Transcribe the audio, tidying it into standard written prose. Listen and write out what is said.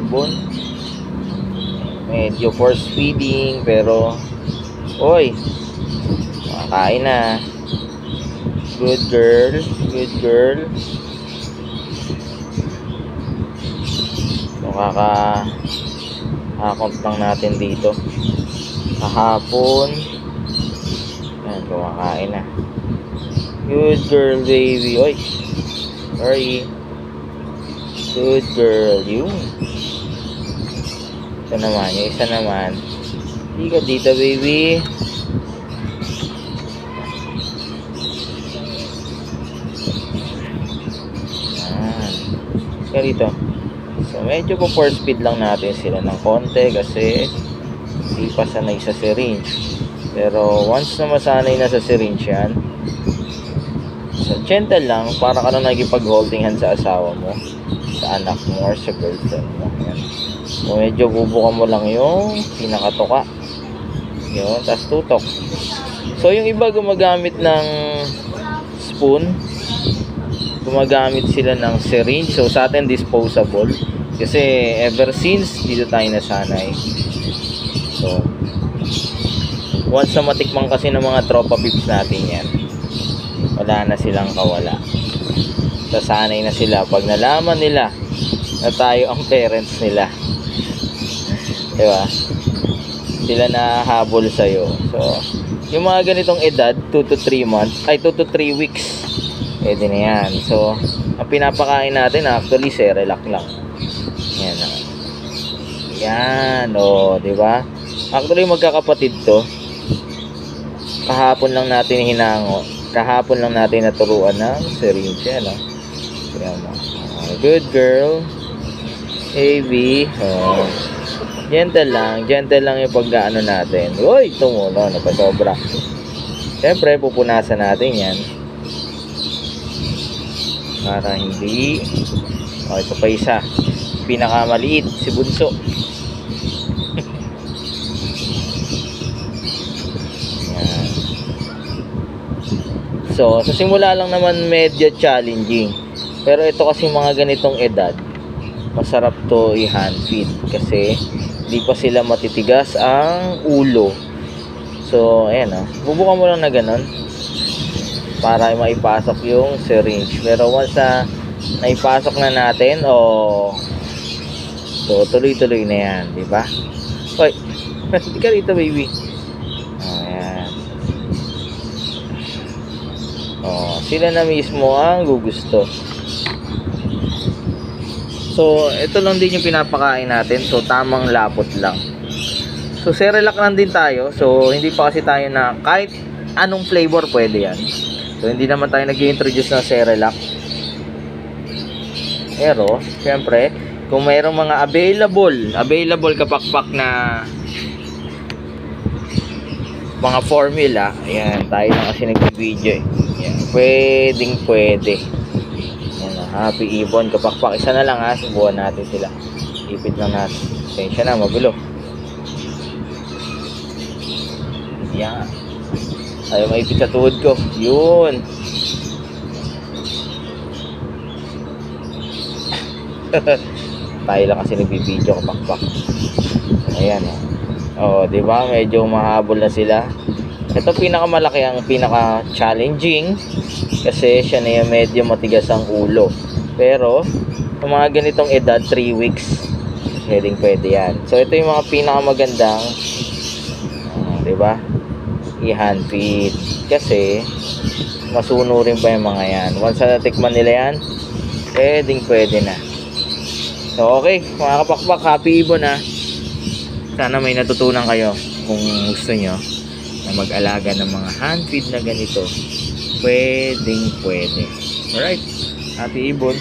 ibon. Medyo force feeding pero oy, makakain na. Good girl, good girl. So kakount lang natin dito. Kahapon yan, kumakain na. Good girl baby. Oy, sorry. Good girl. Yun. Ito naman, yung isa naman. Hindi ka dito baby. Kaya dito. So medyo po force feed lang natin sila ng konti kasi hindi pa sanay sa syringe. Pero once na masanay na sa syringe yan, so gentle lang, para ka na nagipag-holding hand sa asawa mo, sa anak mo or sa girlfriend mo. Yan. So medyo bubukan mo lang yung pinakatuka. Yun, tapos tutok. So yung iba gumagamit ng spoon, gumagamit sila ng syringe. So sa atin disposable kasi ever since dito tayo nasanay. So once na matikman kasi ng mga tropa pips natin yan, wala na silang kawala. Sasanay na sila pag nalaman nila na tayo ang parents nila. Diba? Sila na habol sa'yo. So yung mga ganitong edad, 2 to 3 months, ay 2 to 3 weeks, pwede na yan. So ang pinapakain natin actually Cerelac lang. Yan na. Yan, o, diba? Actually magkakapatid to. Kahapon lang natin hinango. Kahapon lang natin naturuan ng syringe, no? Yan mo. Good girl. AB. Oh. Gentle lang yung paggaano natin. Uy, tumulo, napasobra. Siyempre, pupunasan natin yan. Para hindi. O, ito pa isa. Pinakamaliit, si Bunso. So, sa simula lang naman medyo challenging. Pero ito kasi mga ganitong edad, masarap to i-hand feed kasi hindi pa sila matitigas ang ulo. So, ayan o. Bubukan mo lang na ganun para maipasok yung syringe. Pero once na naipasok na natin, so tuloy-tuloy na yan, diba? Hoy, hindi ka rito baby. Ayan. Sila na mismo ang gugusto. So ito lang din yung pinapakain natin. So tamang lapot lang. So Cerelac lang din tayo. So hindi pa kasi tayo na kahit anong flavor pwede yan. So hindi naman tayo nag-i-introduce ng Cerelac. Pero syempre kung mayroong mga available kapakpak na mga formula, ayan, tayo na kasi nag-video eh. Ayan, pwede. Ayan, Happy Ibon kapakpak. Isa na lang ha, subuhan natin sila. Ipit lang natin. Pasensya na, magulo. Ayan. Ayaw maipit sa tuhod ko. Yun. Tayo lang kasi nag-video kapakpak. Ayan o. Di ba? Medyo mahabol na sila. Ito pinakamalaki ang pinaka-challenging kasi siya na yung medyo matigas ang ulo. Pero kung mga ganitong edad, 3 weeks, pwede yan. So ito yung mga pinakamagandang di ba? I-hand feed kasi masunurin pa yung mga yan. Once na natikman nila yan, pwede na. So okay, mga kapakpak, Happy Ibon ha. Sana may natutunan kayo kung gusto nyo na mag-alaga ng mga hand feed na ganito. Pwede. Alright, Happy Ibon.